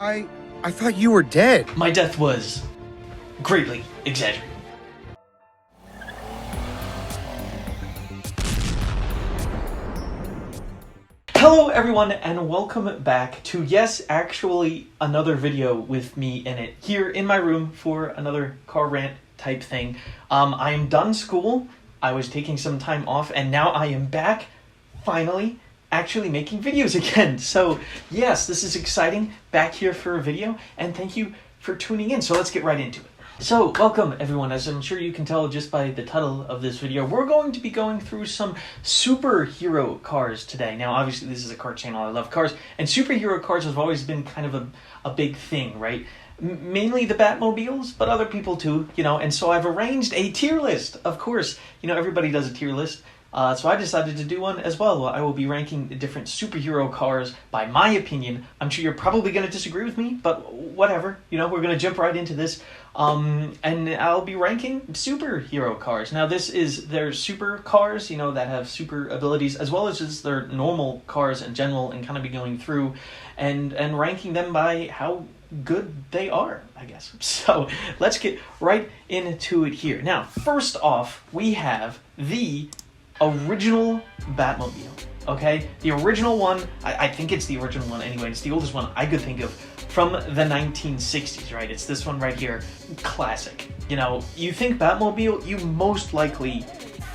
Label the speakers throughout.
Speaker 1: I thought you were dead.
Speaker 2: My death was greatly exaggerated. Hello everyone and welcome back to, yes, actually another video with me in it, here in my room for another car rant type thing. I am done school, I was taking some time off, and now I am back, finally, actually making videos again. So yes, this is exciting, back here for a video, and thank you for tuning in. So let's get right into it. So welcome everyone. As I'm sure you can tell just by the title of this video, we're going to be going through some superhero cars today. Now obviously this is a car channel, I love cars, and superhero cars have always been kind of a big thing, right? Mainly the Batmobiles, but other people too, you know, and so I've arranged a tier list. Of course, you know, everybody does a tier list. So I decided to do one as well. I will be ranking the different superhero cars by my opinion. I'm sure you're probably going to disagree with me, but whatever. You know, we're going to jump right into this. And I'll be ranking superhero cars. Now, this is their super cars, you know, that have super abilities, as well as just their normal cars in general, and kind of be going through and ranking them by how good they are, I guess. So let's get right into it here. Now, first off, we have the original Batmobile, okay? The original one, I think it's the original one anyway, it's the oldest one I could think of from the 1960s, right? It's this one right here, classic. You know, you think Batmobile, you most likely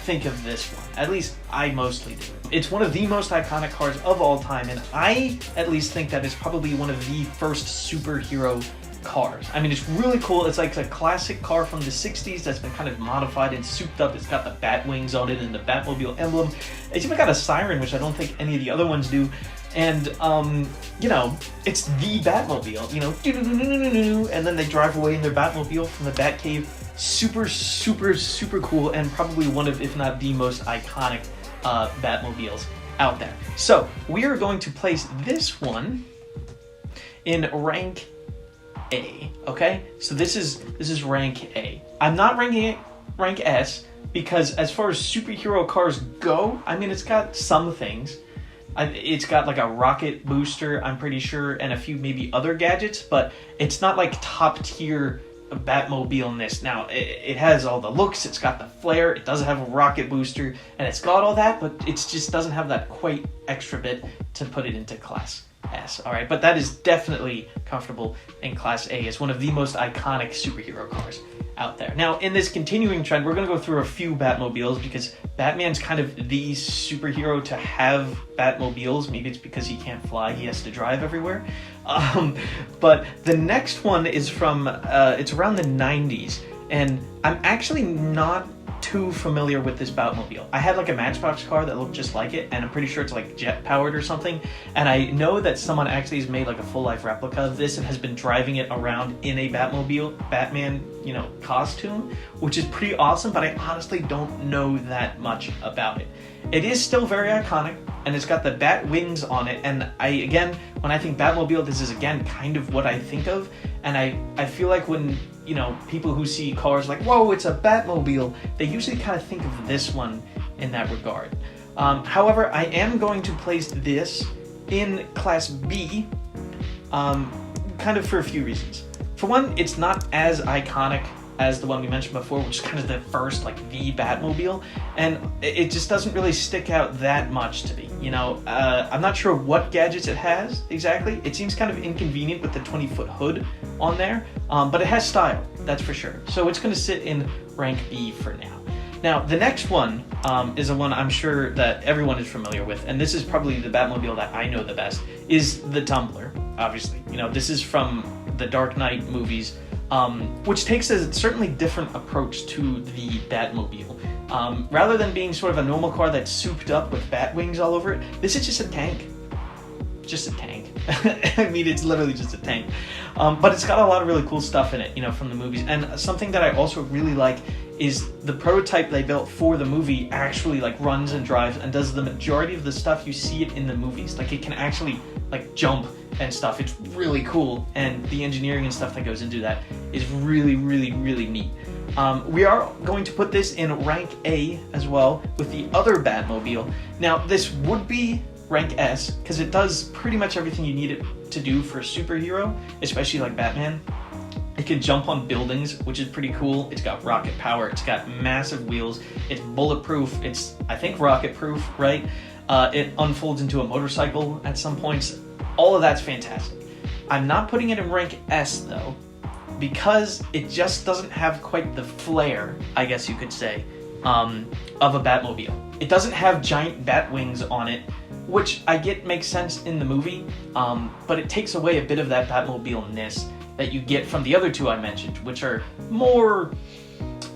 Speaker 2: think of this one. At least I mostly do. It's one of the most iconic cars of all time, and I at least think that it's probably one of the first superhero cars. I mean, it's really cool. It's like a classic car from the 60s that's been kind of modified and souped up. It's got the bat wings on it and the Batmobile emblem. It's even got a siren, which I don't think any of the other ones do. And, you know, it's the Batmobile, you know, and then they drive away in their Batmobile from the Batcave. Super, super, super cool, and probably one of, if not the most iconic Batmobiles out there. So, we are going to place this one in rank A, okay? So this is rank A. I'm not ranking it rank S because as far as superhero cars go, I mean, it's got some things. It's got like a rocket booster, I'm pretty sure, and a few maybe other gadgets, but it's not like top tier Batmobile-ness. Now, it has all the looks, it's got the flair, it does have a rocket booster, and it's got all that, but it just doesn't have that quite extra bit to put it into class S. Alright, but that is definitely comfortable in class A. It's one of the most iconic superhero cars out there. Now, in this continuing trend, we're going to go through a few Batmobiles because Batman's kind of the superhero to have Batmobiles. Maybe it's because he can't fly, he has to drive everywhere. But the next one is from, it's around the 90s, and I'm actually not too familiar with this Batmobile. I had like a Matchbox car that looked just like it, and I'm pretty sure it's like jet powered or something, and I know that someone actually has made like a full life replica of this and has been driving it around in a Batmobile, Batman, you know, costume, which is pretty awesome, but I honestly don't know that much about it. It is still very iconic, and it's got the bat wings on it, and again, when I think Batmobile, this is again kind of what I think of, and I feel like when, you know, people who see cars like, whoa, it's a Batmobile, they usually kind of think of this one in that regard. However, I am going to place this in Class B, kind of for a few reasons. For one, it's not as iconic as the one we mentioned before, which is kind of the first, like, the Batmobile, and it just doesn't really stick out that much to me, you know. I'm not sure what gadgets it has exactly. It seems kind of inconvenient with the 20-foot hood on there, but it has style, that's for sure. So it's going to sit in rank B for now. Now, the next one is a one I'm sure that everyone is familiar with, and this is probably the Batmobile that I know the best, is the Tumbler, obviously. You know, this is from the Dark Knight movies, which takes a certainly different approach to the Batmobile. Rather than being sort of a normal car that's souped up with bat wings all over it, this is just a tank. Just a tank. I mean, it's literally just a tank. But it's got a lot of really cool stuff in it, you know, from the movies. And something that I also really like is the prototype they built for the movie actually like runs and drives and does the majority of the stuff you see it in the movies. Like, it can actually like jump and stuff. It's really cool, and the engineering and stuff that goes into that is really, really, really neat. We are going to put this in rank A as well with the other Batmobile. Now, this would be rank S because it does pretty much everything you need it to do for a superhero, especially like Batman. It can jump on buildings, which is pretty cool. It's got rocket power. It's got massive wheels. It's bulletproof. It's, I think, rocket proof, right? It unfolds into a motorcycle at some points. All of that's fantastic. I'm not putting it in rank S, though, because it just doesn't have quite the flair, I guess you could say, of a Batmobile. It doesn't have giant bat wings on it, which I get makes sense in the movie, but it takes away a bit of that Batmobile-ness that you get from the other two I mentioned, which are more,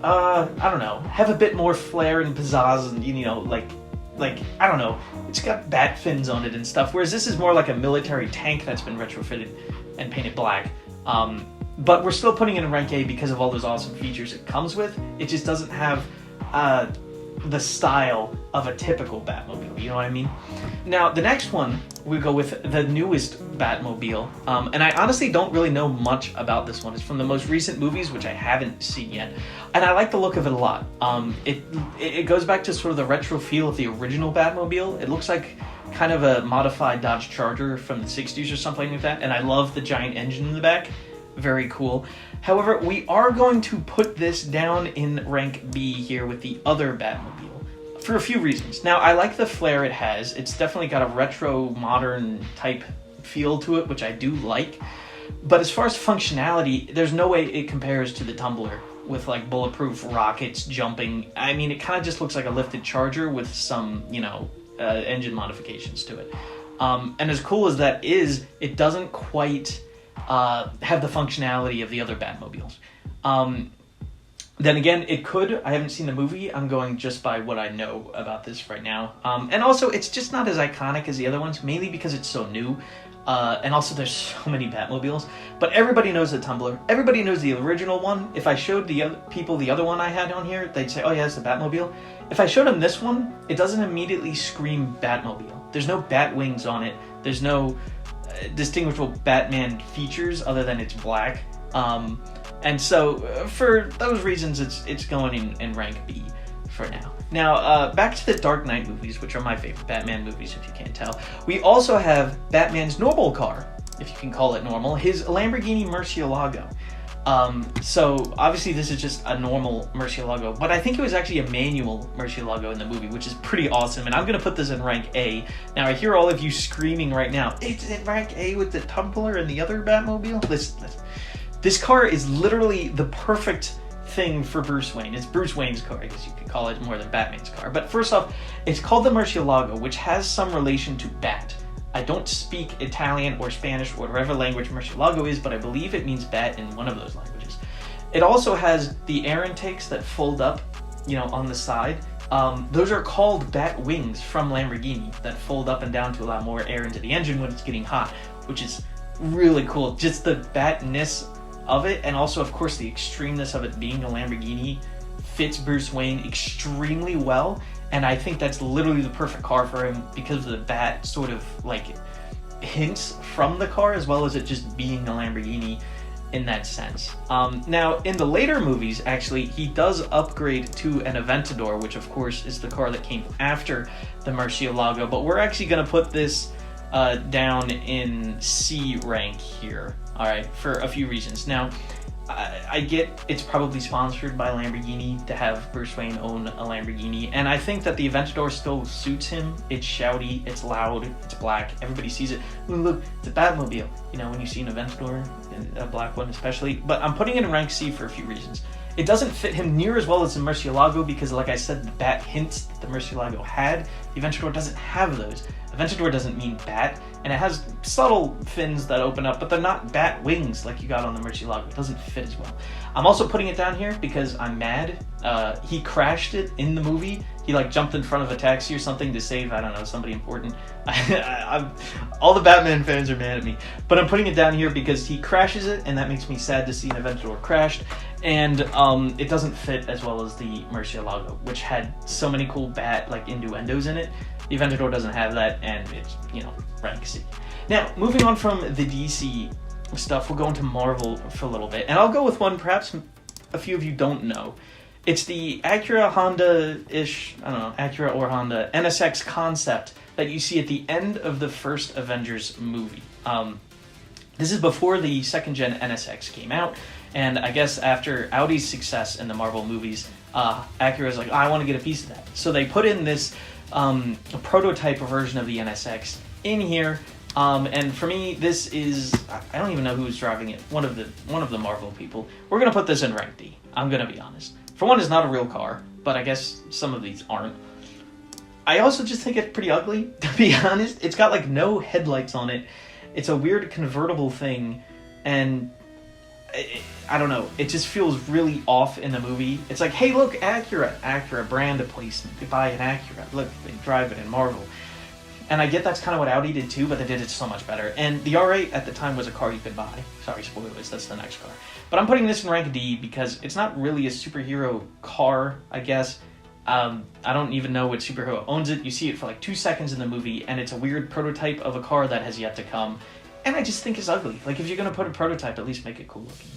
Speaker 2: I don't know, have a bit more flair and pizzazz and, you know, like, I don't know, it's got bat fins on it and stuff, whereas this is more like a military tank that's been retrofitted and painted black. But we're still putting it in rank A because of all those awesome features it comes with. It just doesn't have the style of a typical Batmobile, you know what I mean? Now, the next one, we go with the newest Batmobile, and I honestly don't really know much about this one. It's from the most recent movies, which I haven't seen yet, and I like the look of it a lot. It goes back to sort of the retro feel of the original Batmobile. It looks like kind of a modified Dodge Charger from the 60s or something like that, and I love the giant engine in the back. Very cool. However, we are going to put this down in rank B here with the other Batmobile for a few reasons. Now, I like the flair it has. It's definitely got a retro, modern type feel to it, which I do like. But as far as functionality, there's no way it compares to the Tumbler with like bulletproof rockets jumping. I mean, it kind of just looks like a lifted Charger with some, you know, engine modifications to it. And as cool as that is, it doesn't quite have the functionality of the other Batmobiles. Then again, it could. I haven't seen the movie. I'm going just by what I know about this right now. And also, it's just not as iconic as the other ones, mainly because it's so new. And also, there's so many Batmobiles. But everybody knows the Tumbler. Everybody knows the original one. If I showed the other people the other one I had on here, they'd say, oh yeah, it's the Batmobile. If I showed them this one, it doesn't immediately scream Batmobile. There's no bat wings on it. There's no distinguishable Batman features other than it's black. And so for those reasons, it's going in rank B for now. Now, back to the Dark Knight movies, which are my favorite Batman movies, if you can't tell. We also have Batman's normal car, if you can call it normal, his Lamborghini Murcielago. So obviously this is just a normal Murcielago, but I think it was actually a manual Murcielago in the movie, which is pretty awesome, and I'm going to put this in rank A. Now, I hear all of you screaming right now, it's in rank A with the Tumbler and the other Batmobile? Listen. This car is literally the perfect thing for Bruce Wayne. It's Bruce Wayne's car, I guess you could call it, more than Batman's car. But first off, it's called the Murcielago, which has some relation to bat. I don't speak Italian or Spanish or whatever language Murcielago is, but I believe it means bat in one of those languages. It also has the air intakes that fold up, you know, on the side. Those are called bat wings from Lamborghini that fold up and down to allow more air into the engine when it's getting hot, which is really cool. Just the batness of it, and also, of course, the extremeness of it being a Lamborghini fits Bruce Wayne extremely well, and I think that's literally the perfect car for him because of the bat sort of like hints from the car, as well as it just being a Lamborghini in that sense. Now, in the later movies, actually, he does upgrade to an Aventador, which of course is the car that came after the Murcielago, but we're actually going to put this down in C rank here, all right, for a few reasons. Now, I get it's probably sponsored by Lamborghini to have Bruce Wayne own a Lamborghini, and I think that the Aventador still suits him. It's shouty, it's loud, it's black, everybody sees it. Ooh, look, it's a Batmobile, you know, when you see an Aventador, a black one especially. But I'm putting it in rank C for a few reasons. It doesn't fit him near as well as the Murcielago because, like I said, the bat hints that the Murcielago had. The Aventador doesn't have those. Aventador doesn't mean bat, and it has subtle fins that open up, but they're not bat wings like you got on the Murcielago. It doesn't fit as well. I'm also putting it down here because I'm mad. He crashed it in the movie. He like jumped in front of a taxi or something to save, I don't know, somebody important. All the Batman fans are mad at me. But I'm putting it down here because he crashes it, and that makes me sad to see an Aventador crashed. And it doesn't fit as well as the Murcielago, which had so many cool bat like innuendos in it. The Aventador doesn't have that, and it's, you know, rank C. Now, moving on from the DC stuff, we'll go into Marvel for a little bit. And I'll go with one perhaps a few of you don't know. It's the Acura Honda-ish, I don't know, Acura or Honda NSX concept that you see at the end of the first Avengers movie. This is before the second gen NSX came out, and I guess after Audi's success in the Marvel movies, Acura's like, I want to get a piece of that. So they put in this prototype version of the NSX in here, and for me, this is, I don't even know who's driving it. One of the Marvel people. We're gonna put this in rank D. I'm gonna be honest. For one, it's not a real car, but I guess some of these aren't. I also just think it's pretty ugly, to be honest. It's got like no headlights on it. It's a weird convertible thing, and I don't know. It just feels really off in the movie. It's like, hey, look, Acura brand placement. You buy an Acura. Look, they drive it in Marvel. And I get that's kind of what Audi did too, but they did it so much better. And the R8 at the time was a car you could buy. Sorry, spoilers, that's the next car. But I'm putting this in rank D because it's not really a superhero car, I guess. I don't even know what superhero owns it. You see it for like 2 seconds in the movie, and it's a weird prototype of a car that has yet to come. And I just think it's ugly. Like, if you're going to put a prototype, at least make it cool looking.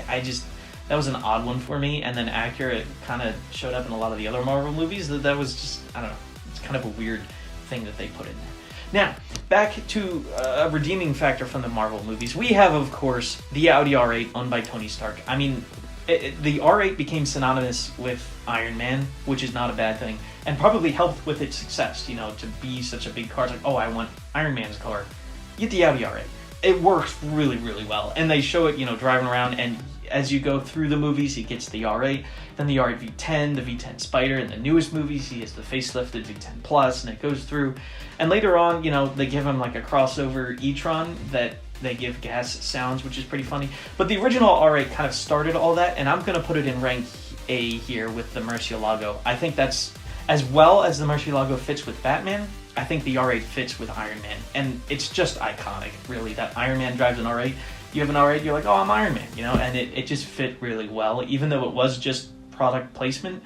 Speaker 2: I just, that was an odd one for me. And then Acura kind of showed up in a lot of the other Marvel movies. That was just, I don't know, it's kind of a weird thing that they put in there. Now, back to a redeeming factor from the Marvel movies. We have, of course, the Audi R8 owned by Tony Stark. I mean, the R8 became synonymous with Iron Man, which is not a bad thing, and probably helped with its success, you know, to be such a big car. It's like, oh, I want Iron Man's car. Get the Audi R8. It works really, really well. And they show it, you know, driving around, and as you go through the movies, he gets the R8, then the R8 V10, the V10 Spider. In the newest movies, he has the facelifted V10 Plus, and it goes through. And later on, you know, they give him like a crossover e-tron that they give gas sounds, which is pretty funny. But the original R8 kind of started all that, and I'm going to put it in rank A here with the Murcielago. I think that's, as well as the Murcielago fits with Batman, I think the R8 fits with Iron Man. And it's just iconic, really, that Iron Man drives an R8. You have an R8, you're like, oh, I'm Iron Man, you know? And it just fit really well. Even though it was just product placement,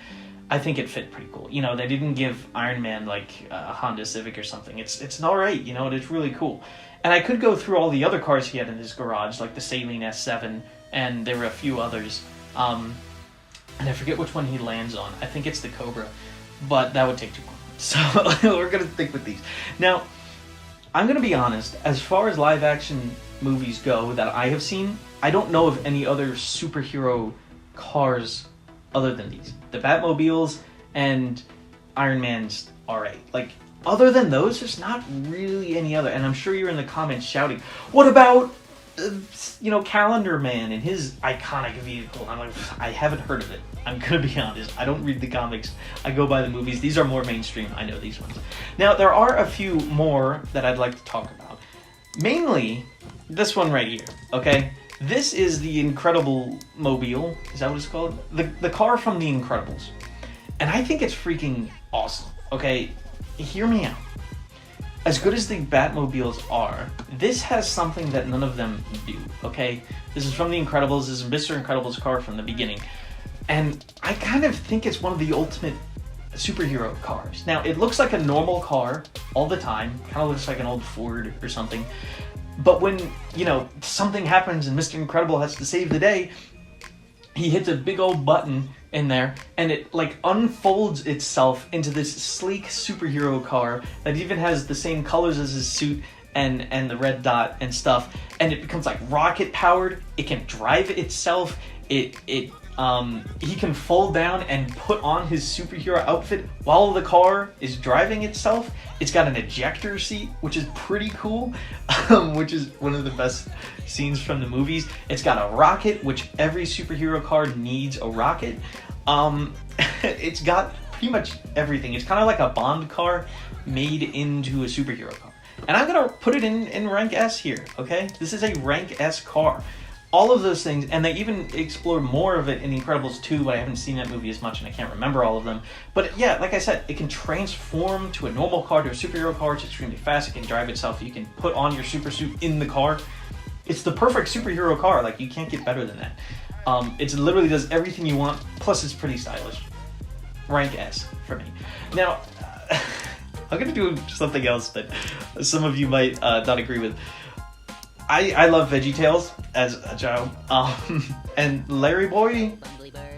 Speaker 2: I think it fit pretty cool. You know, they didn't give Iron Man like a Honda Civic or something. It's an R8, you know, and it's really cool. And I could go through all the other cars he had in his garage, like the Saline S7, and there were a few others. And I forget which one he lands on. I think it's the Cobra, but that would take too long. So we're going to stick with these. Now, I'm going to be honest, as far as live action movies go that I have seen, I don't know of any other superhero cars other than these. The Batmobiles and Iron Man's R8. Like, other than those, there's not really any other. And I'm sure you're in the comments shouting, what about, you know, Calendar Man and his iconic vehicle? I'm like, I haven't heard of it. I'm going to be honest. I don't read the comics. I go by the movies. These are more mainstream. I know these ones. Now, there are a few more that I'd like to talk about. Mainly, this one right here, okay? This is the Incredible Mobile. Is that what it's called? The car from The Incredibles. And I think it's freaking awesome, okay? Hear me out. As good as the Batmobiles are, this has something that none of them do, okay? This is from The Incredibles. This is Mr. Incredible's car from the beginning. And I kind of think it's one of the ultimate superhero cars. Now, it looks like a normal car all the time. Kind of looks like an old Ford or something. But when, you know, something happens and Mr. Incredible has to save the day, he hits a big old button in there, and it like unfolds itself into this sleek superhero car that even has the same colors as his suit and the red dot and stuff, and it becomes like rocket powered. It can drive itself. He can fold down and put on his superhero outfit while the car is driving itself. It's got an ejector seat, which is pretty cool, which is one of the best scenes from the movies. It's got a rocket, which every superhero car needs a rocket. It's got pretty much everything. It's kind of like a Bond car made into a superhero car. And I'm going to put it in rank S here, okay? This is a rank S car. All of those things, and they even explore more of it in Incredibles 2, but I haven't seen that movie as much and I can't remember all of them. But yeah, like I said, it can transform to a normal car, to a superhero car. It's extremely fast. It can drive itself. You can put on your super suit in the car. It's the perfect superhero car. Like, you can't get better than that. It literally does everything you want, plus it's pretty stylish. Rank S for me. Now, I'm going to do something else that some of you might not agree with. I love VeggieTales as a child, and Larry Boy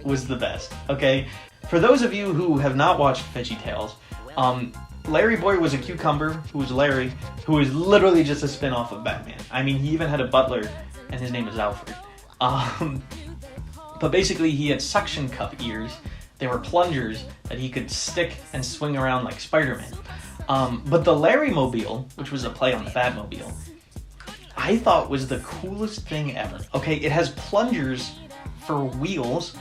Speaker 2: was the best, okay? For those of you who have not watched VeggieTales, Larry Boy was a cucumber who was Larry, who was literally just a spin-off of Batman. I mean, he even had a butler, and his name was Alfred. But basically, he had suction cup ears. They were plungers that he could stick and swing around like Spider-Man. But the Larrymobile, which was a play on the Batmobile, I thought was the coolest thing ever. Okay, it has plungers for wheels,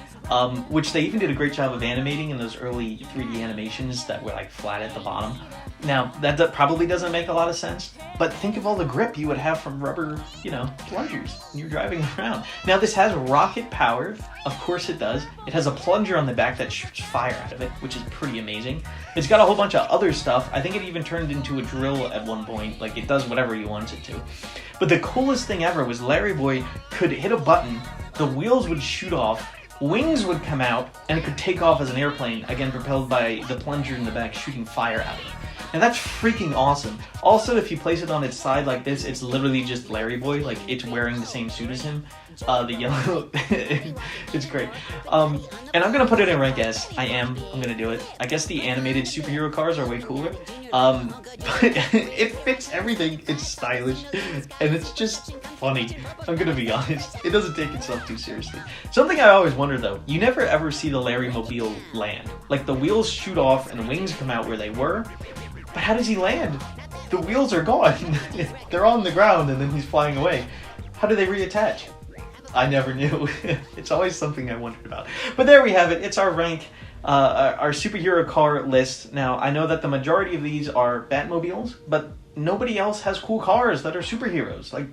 Speaker 2: which they even did a great job of animating in those early 3D animations that were like flat at the bottom. Now, that probably doesn't make a lot of sense, but think of all the grip you would have from rubber, plungers when you're driving around. Now, this has rocket power. Of course it does. It has a plunger on the back that shoots fire out of it, which is pretty amazing. It's got a whole bunch of other stuff. I think it even turned into a drill at one point. Like, it does whatever you want it to. But the coolest thing ever was Larry Boy could hit a button, the wheels would shoot off, wings would come out, and it could take off as an airplane, again propelled by the plunger in the back shooting fire out of it. And that's freaking awesome. Also, if you place it on its side like this, it's literally just Larry Boy, like it's wearing the same suit as him. The yellow, it's great. And I'm gonna put it in rank S. I'm gonna do it. I guess the animated superhero cars are way cooler. But it fits everything. It's stylish, and it's just funny. I'm gonna be honest. It doesn't take itself too seriously. Something I always wonder though, you never ever see the Larrymobile land. Like the wheels shoot off and wings come out where they were, but how does he land? The wheels are gone. They're on the ground and then he's flying away. How do they reattach? I never knew. It's always something I wondered about. But there we have it. It's our rank, our superhero car list. Now, I know that the majority of these are Batmobiles, but nobody else has cool cars that are superheroes. Like,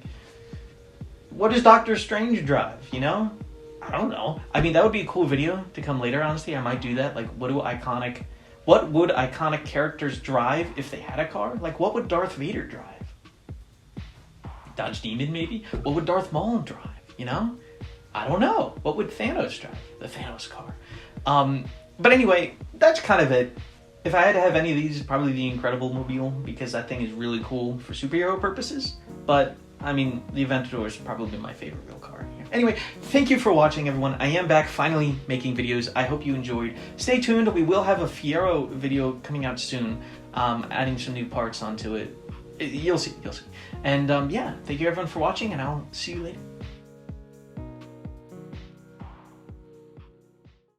Speaker 2: what does Doctor Strange drive, I don't know. I mean, that would be a cool video to come later, honestly. I might do that. Like, what would iconic characters drive if they had a car? Like, what would Darth Vader drive? Dodge Demon, maybe? What would Darth Maul drive? I don't know. What would Thanos drive? The Thanos car. But anyway, that's kind of it. If I had to have any of these, probably the Incredible Mobile, because that thing is really cool for superhero purposes. But, I mean, the Aventador is probably my favorite real car. Anyway, thank you for watching, everyone. I am back finally making videos. I hope you enjoyed. Stay tuned. We will have a Fiero video coming out soon, adding some new parts onto it. You'll see. And yeah, thank you everyone for watching, and I'll see you later.